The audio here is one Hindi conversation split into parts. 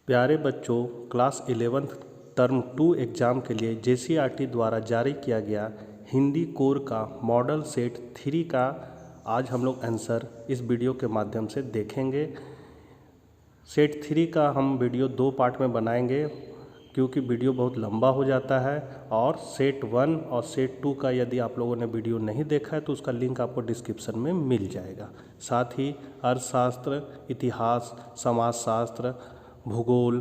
प्यारे बच्चों, क्लास 11th टर्म 2 एग्ज़ाम के लिए JCERT द्वारा जारी किया गया हिंदी कोर का मॉडल सेट 3 का आज हम लोग आंसर इस वीडियो के माध्यम से देखेंगे। सेट 3 का हम वीडियो 2 पार्ट में बनाएंगे क्योंकि वीडियो बहुत लंबा हो जाता है। और सेट 1 और सेट 2 का यदि आप लोगों ने वीडियो नहीं देखा है तो उसका लिंक आपको डिस्क्रिप्शन में मिल जाएगा। साथ ही अर्थशास्त्र, इतिहास, समाजशास्त्र, भूगोल,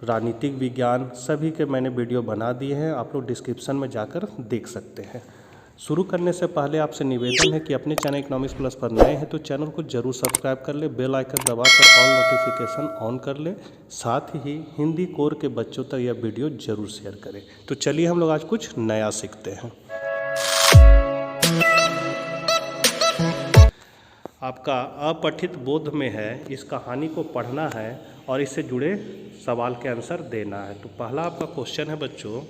राजनीतिक विज्ञान सभी के मैंने वीडियो बना दिए हैं, आप लोग डिस्क्रिप्शन में जाकर देख सकते हैं। शुरू करने से पहले आपसे निवेदन है कि अपने चैनल इकोनॉमिक्स प्लस पर नए हैं तो चैनल को जरूर सब्सक्राइब कर ले, बेल आइकन दबाकर ऑल नोटिफिकेशन ऑन कर ले। साथ ही हिंदी कोर के बच्चों तक यह वीडियो जरूर शेयर करें। तो चलिए हम लोग आज कुछ नया सीखते हैं। आपका अपठित बोध में है, इस कहानी को पढ़ना है और इससे जुड़े सवाल के आंसर देना है। तो पहला आपका क्वेश्चन है बच्चों,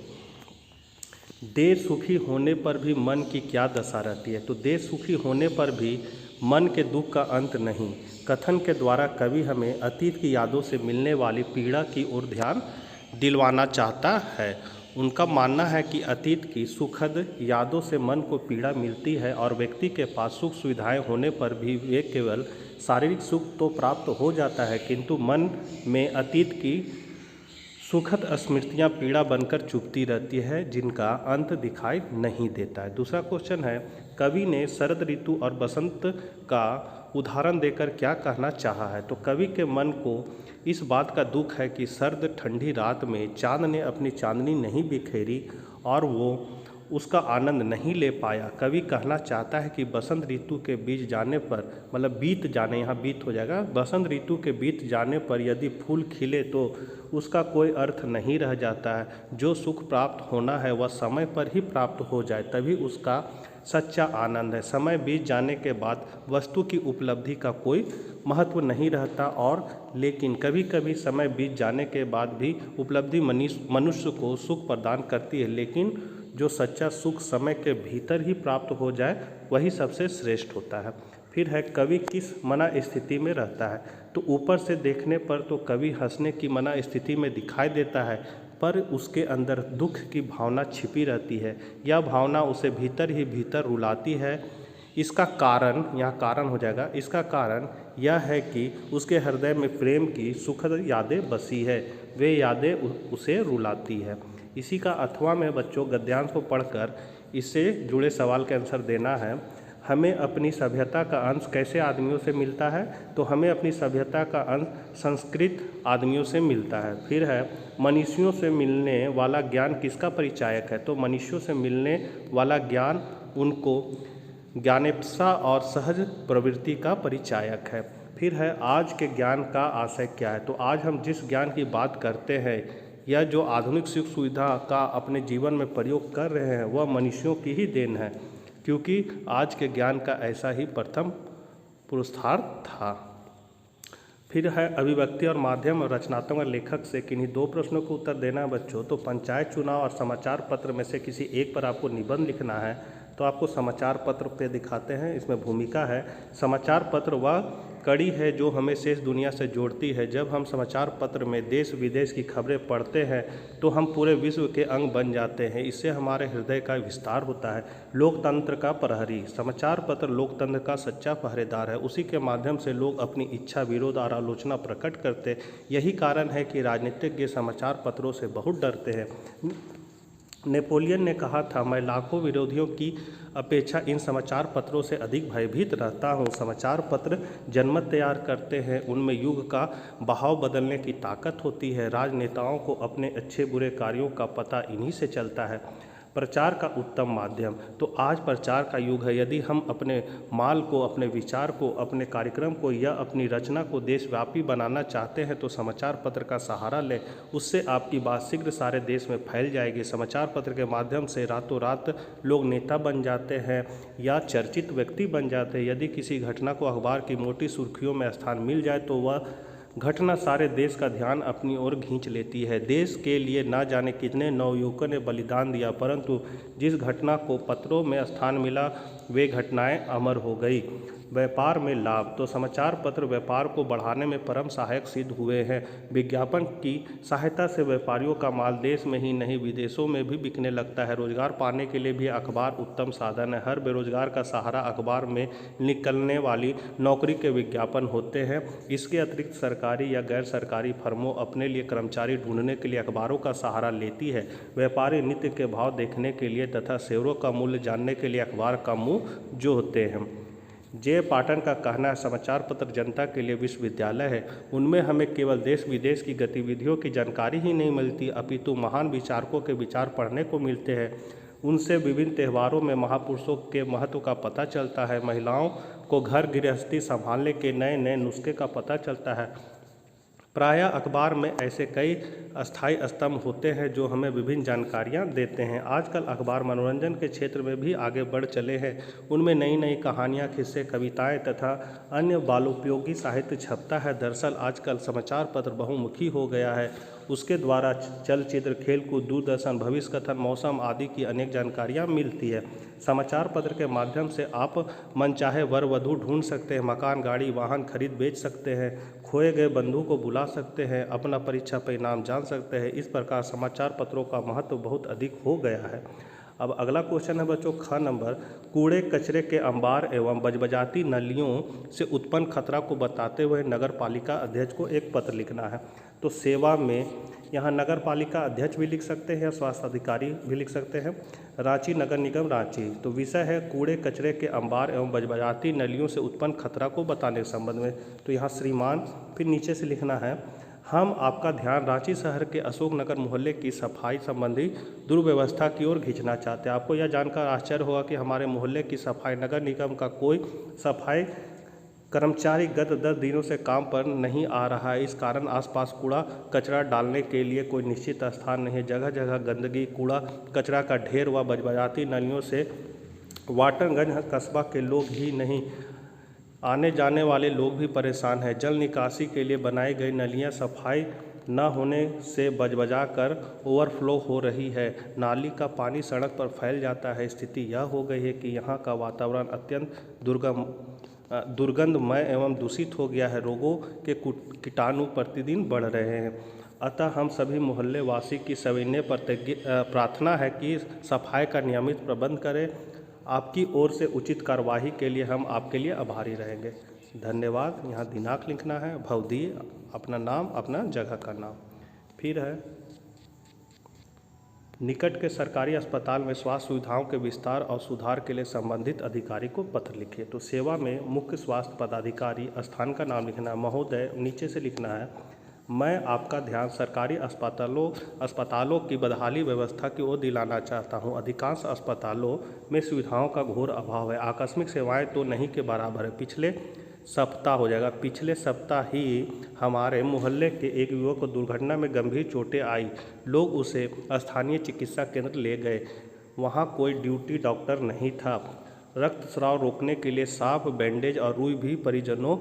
देह सुखी होने पर भी मन की क्या दशा रहती है। तो देह सुखी होने पर भी मन के दुख का अंत नहीं। कथन के द्वारा कवि हमें अतीत की यादों से मिलने वाली पीड़ा की ओर ध्यान दिलवाना चाहता है। उनका मानना है कि अतीत की सुखद यादों से मन को पीड़ा मिलती है और व्यक्ति के पास सुख सुविधाएं होने पर भी वे केवल शारीरिक सुख तो प्राप्त हो जाता है किंतु मन में अतीत की सुखद स्मृतियां पीड़ा बनकर चुभती रहती है जिनका अंत दिखाई नहीं देता है। दूसरा क्वेश्चन है, कवि ने शरद ऋतु और बसंत का उदाहरण देकर क्या कहना चाहा है। तो कवि के मन को इस बात का दुख है कि सर्द ठंडी रात में चाँद ने अपनी चांदनी नहीं बिखेरी और वो उसका आनंद नहीं ले पाया। कवि कहना चाहता है कि बसंत ऋतु के बीत जाने पर, मतलब बीत जाने, यहाँ बीत हो जाएगा, बसंत ऋतु के बीत जाने पर यदि फूल खिले तो उसका कोई अर्थ नहीं रह जाता है। जो सुख प्राप्त होना है वह समय पर ही प्राप्त हो जाए तभी उसका सच्चा आनंद है। समय बीत जाने के बाद वस्तु की उपलब्धि का कोई महत्व नहीं रहता और लेकिन कभी कभी समय बीत जाने के बाद भी उपलब्धि मनुष्य को सुख प्रदान करती है, लेकिन जो सच्चा सुख समय के भीतर ही प्राप्त हो जाए वही सबसे श्रेष्ठ होता है। फिर है, कवि किस मना स्थिति में रहता है। तो ऊपर से देखने पर तो कवि हंसने की मना स्थिति में दिखाई देता है पर उसके अंदर दुख की भावना छिपी रहती है। यह भावना उसे भीतर ही भीतर रुलाती है। इसका कारण, यहाँ कारण हो जाएगा, इसका कारण यह है कि उसके हृदय में प्रेम की सुखद यादें बसी है, वे यादें उसे रुलाती है। इसी का अथवा में बच्चों गद्यांश को पढ़कर इससे जुड़े सवाल के आंसर देना है। हमें अपनी सभ्यता का अंश कैसे आदमियों से मिलता है। तो हमें अपनी सभ्यता का अंश संस्कृत आदमियों से मिलता है। फिर है, मनुष्यों से मिलने वाला ज्ञान किसका परिचायक है। तो मनुष्यों से मिलने वाला ज्ञान उनको ज्ञानेप्सा और सहज प्रवृत्ति का परिचायक है। फिर है, आज के ज्ञान का आशय क्या है। तो आज हम जिस ज्ञान की बात करते हैं या जो आधुनिक सुख सुविधा का अपने जीवन में प्रयोग कर रहे हैं वह मनुष्यों की ही देन है, क्योंकि आज के ज्ञान का ऐसा ही प्रथम पुरुषार्थ था। फिर है, अभिव्यक्ति और माध्यम और रचनात्मक लेखक से किन्हीं 2 प्रश्नों को उत्तर देना है बच्चों। तो पंचायत चुनाव और समाचार पत्र में से किसी एक पर आपको निबंध लिखना है। तो आपको समाचार पत्र पे दिखाते हैं, इसमें भूमिका है। समाचार पत्र वह कड़ी है जो हमें शेष दुनिया से जोड़ती है। जब हम समाचार पत्र में देश विदेश की खबरें पढ़ते हैं तो हम पूरे विश्व के अंग बन जाते हैं। इससे हमारे हृदय का विस्तार होता है। लोकतंत्र का प्रहरी, समाचार पत्र लोकतंत्र का सच्चा पहरेदार है। उसी के माध्यम से लोग अपनी इच्छा, विरोध और आलोचना प्रकट करते। यही कारण है कि राजनीतिज्ञ समाचार पत्रों से बहुत डरते हैं। नेपोलियन ने कहा था, मैं लाखों विरोधियों की अपेक्षा इन समाचार पत्रों से अधिक भयभीत रहता हूँ। समाचार पत्र जनमत तैयार करते हैं, उनमें युग का बहाव बदलने की ताकत होती है। राजनेताओं को अपने अच्छे बुरे कार्यों का पता इन्हीं से चलता है। प्रचार का उत्तम माध्यम, तो आज प्रचार का युग है। यदि हम अपने माल को, अपने विचार को, अपने कार्यक्रम को या अपनी रचना को देशव्यापी बनाना चाहते हैं तो समाचार पत्र का सहारा लें। उससे आपकी बात शीघ्र सारे देश में फैल जाएगी। समाचार पत्र के माध्यम से रातों रात लोग नेता बन जाते हैं या चर्चित व्यक्ति बन जाते हैं। यदि किसी घटना को अखबार की मोटी सुर्खियों में स्थान मिल जाए तो वह घटना सारे देश का ध्यान अपनी ओर खींच लेती है। देश के लिए ना जाने कितने नवयुवकों ने बलिदान दिया, परंतु जिस घटना को पत्रों में स्थान मिला वे घटनाएं अमर हो गई। व्यापार में लाभ, तो समाचार पत्र व्यापार को बढ़ाने में परम सहायक सिद्ध हुए हैं। विज्ञापन की सहायता से व्यापारियों का माल देश में ही नहीं विदेशों में भी बिकने लगता है। रोजगार पाने के लिए भी अखबार उत्तम साधन है। हर बेरोजगार का सहारा अखबार में निकलने वाली नौकरी के विज्ञापन होते हैं। इसके अतिरिक्त सरकारी या गैर सरकारी फर्मों अपने लिए कर्मचारी ढूंढने के लिए अखबारों का सहारा लेती है। व्यापारी नित्य के भाव देखने के लिए तथा शेयरों का मूल्य जानने के लिए अखबार का मुंह जो होते हैं। जे पाटन का कहना है, समाचार पत्र जनता के लिए विश्वविद्यालय है। उनमें हमें केवल देश विदेश की गतिविधियों की जानकारी ही नहीं मिलती, अपितु महान विचारकों के विचार पढ़ने को मिलते हैं। उनसे विभिन्न त्योहारों में महापुरुषों के महत्व का पता चलता है। महिलाओं को घर गृहस्थी संभालने के नए नए नुस्खे का पता चलता है। प्रायः अखबार में ऐसे कई अस्थायी स्तंभ होते हैं जो हमें विभिन्न जानकारियां देते हैं। आजकल अखबार मनोरंजन के क्षेत्र में भी आगे बढ़ चले हैं। उनमें नई नई कहानियां, किस्से, कविताएं तथा अन्य बालोपयोगी साहित्य छपता है। दरअसल आजकल समाचार पत्र बहुमुखी हो गया है। उसके द्वारा चलचित्र, खेलकूद, दूरदर्शन, भविष्य कथन, मौसम आदि की अनेक जानकारियाँ मिलती है। समाचार पत्र के माध्यम से आप मनचाहे वर वधू ढूंढ सकते हैं, मकान, गाड़ी, वाहन खरीद बेच सकते हैं, खोए गए बंधु को बुला सकते हैं, अपना परीक्षा परिणाम जान सकते हैं। इस प्रकार समाचार पत्रों का महत्व बहुत अधिक हो गया है। अब अगला क्वेश्चन है बच्चों, ख नंबर, कूड़े कचरे के अंबार एवं बजबजाती नलियों से उत्पन्न खतरा को बताते हुए नगर पालिका अध्यक्ष को एक पत्र लिखना है। तो सेवा में यहाँ नगर पालिका अध्यक्ष भी लिख सकते हैं या स्वास्थ्य अधिकारी भी लिख सकते हैं। रांची नगर निगम रांची। तो विषय है कूड़े कचरे के अंबार एवं बजबजाती नलियों से उत्पन्न खतरा को बताने के संबंध में। तो यहाँ श्रीमान, फिर नीचे से लिखना है, हम आपका ध्यान रांची शहर के अशोक नगर मोहल्ले की सफाई संबंधी दुर्व्यवस्था की ओर खींचना चाहते हैं। आपको यह जानकर आश्चर्य होगा कि हमारे मोहल्ले की सफाई, नगर निगम का कोई सफाई कर्मचारी गत 10 दिनों से काम पर नहीं आ रहा है। इस कारण आसपास कूड़ा कचरा डालने के लिए कोई निश्चित स्थान नहीं है। जगह जगह गंदगी, कूड़ा कचरा का ढेर व बजबजाती नलियों से वाटरगंज कस्बा के लोग ही नहीं, आने जाने वाले लोग भी परेशान हैं। जल निकासी के लिए बनाई गई नलियां सफाई न होने से बजबजा कर ओवरफ्लो हो रही है। नाली का पानी सड़क पर फैल जाता है। स्थिति यह हो गई है कि यहाँ का वातावरण अत्यंत दुर्गंधमय एवं दूषित हो गया है। रोगों के कीटाणु प्रतिदिन बढ़ रहे हैं। अतः हम सभी मोहल्ले वासी की सविनय प्रार्थना है कि सफाई का नियमित प्रबंध करें। आपकी ओर से उचित कार्यवाही के लिए हम आपके लिए आभारी रहेंगे। धन्यवाद। यहाँ दिनांक लिखना है, भवदीय, अपना नाम, अपना जगह का नाम। फिर है, निकट के सरकारी अस्पताल में स्वास्थ्य सुविधाओं के विस्तार और सुधार के लिए संबंधित अधिकारी को पत्र लिखिए। तो सेवा में मुख्य स्वास्थ्य पदाधिकारी, स्थान का नाम लिखना है, महोदय, नीचे से लिखना है, मैं आपका ध्यान सरकारी अस्पतालों की बदहाली व्यवस्था की ओर दिलाना चाहता हूं। अधिकांश अस्पतालों में सुविधाओं का घोर अभाव है। आकस्मिक सेवाएं तो नहीं के बराबर है। पिछले सप्ताह ही हमारे मोहल्ले के एक युवक को दुर्घटना में गंभीर चोटें आई। लोग उसे स्थानीय चिकित्सा केंद्र ले गए। वहां कोई ड्यूटी डॉक्टर नहीं था। रक्तस्राव रोकने के लिए साफ, बैंडेज और रुई भी परिजनों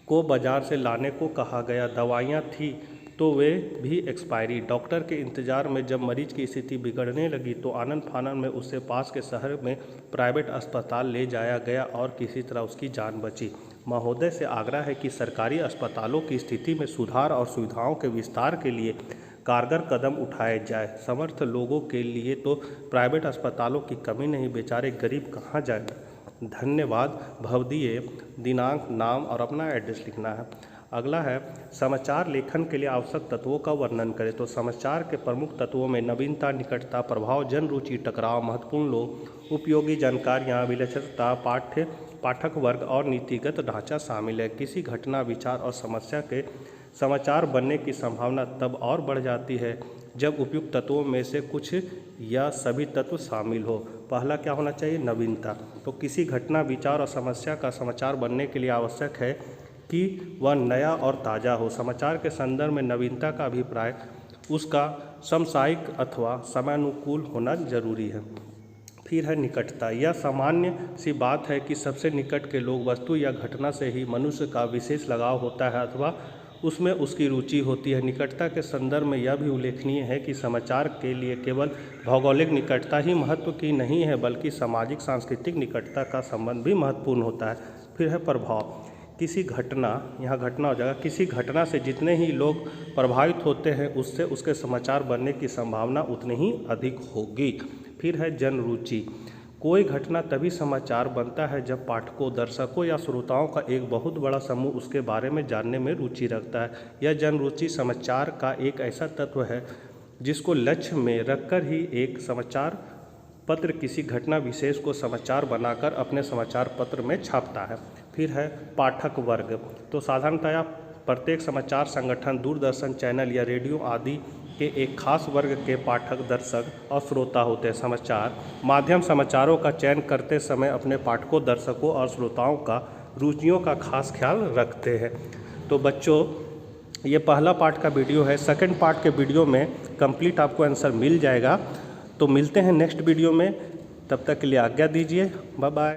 को बाजार से लाने को कहा गया। दवाइयाँ थी तो वे भी एक्सपायरी। डॉक्टर के इंतजार में जब मरीज की स्थिति बिगड़ने लगी तो आनन फानन में उसे पास के शहर में प्राइवेट अस्पताल ले जाया गया और किसी तरह उसकी जान बची। महोदय से आग्रह है कि सरकारी अस्पतालों की स्थिति में सुधार और सुविधाओं के विस्तार के लिए कारगर कदम उठाए जाए। समर्थ लोगों के लिए तो प्राइवेट अस्पतालों की कमी नहीं, बेचारे गरीब कहाँ जाएंगे। धन्यवाद। भवदीय, दिनांक, नाम और अपना एड्रेस लिखना है। अगला है, समाचार लेखन के लिए आवश्यक तत्वों का वर्णन करें। तो समाचार के प्रमुख तत्वों में नवीनता, निकटता, प्रभाव, जन रुचि, टकराव, महत्वपूर्ण लोग, उपयोगी जानकारियाँ, विलक्षणता, पाठक वर्ग और नीतिगत ढांचा शामिल है। किसी घटना, विचार और समस्या के समाचार बनने की संभावना तब और बढ़ जाती है जब उपयुक्त तत्वों में से कुछ या सभी तत्व शामिल हो। पहला क्या होना चाहिए? नवीनता। तो किसी घटना, विचार और समस्या का समाचार बनने के लिए आवश्यक है कि वह नया और ताज़ा हो। समाचार के संदर्भ में नवीनता का अभिप्राय उसका समसामयिक अथवा समयानुकूल होना जरूरी है। फिर है निकटता। यह सामान्य सी बात है कि सबसे निकट के लोग, वस्तु या घटना से ही मनुष्य का विशेष लगाव होता है अथवा उसमें उसकी रुचि होती है। निकटता के संदर्भ में यह भी उल्लेखनीय है कि समाचार के लिए केवल भौगोलिक निकटता ही महत्व की नहीं है, बल्कि सामाजिक सांस्कृतिक निकटता का संबंध भी महत्वपूर्ण होता है। फिर है प्रभाव। किसी घटना, यहाँ घटना हो जाएगा, किसी घटना से जितने ही लोग प्रभावित होते हैं उससे उसके समाचार बनने की संभावना उतनी ही अधिक होगी। फिर है जन रुचि। कोई घटना तभी समाचार बनता है जब पाठकों, दर्शकों या श्रोताओं का एक बहुत बड़ा समूह उसके बारे में जानने में रुचि रखता है। यह जन रुचि समाचार का एक ऐसा तत्व है जिसको लक्ष्य में रखकर ही एक समाचार पत्र किसी घटना विशेष को समाचार बनाकर अपने समाचार पत्र में छापता है। फिर है पाठक वर्ग। तो साधारणतया प्रत्येक समाचार संगठन, दूरदर्शन चैनल या रेडियो आदि के एक खास वर्ग के पाठक, दर्शक और श्रोता होते हैं। समाचार माध्यम समाचारों का चयन करते समय अपने पाठकों, दर्शकों और श्रोताओं का रुचियों का खास ख्याल रखते हैं। तो बच्चों, ये पहला पार्ट का वीडियो है। सेकंड पार्ट के वीडियो में कंप्लीट आपको आंसर मिल जाएगा। तो मिलते हैं नेक्स्ट वीडियो में, तब तक के लिए आज्ञा दीजिए। Bye bye.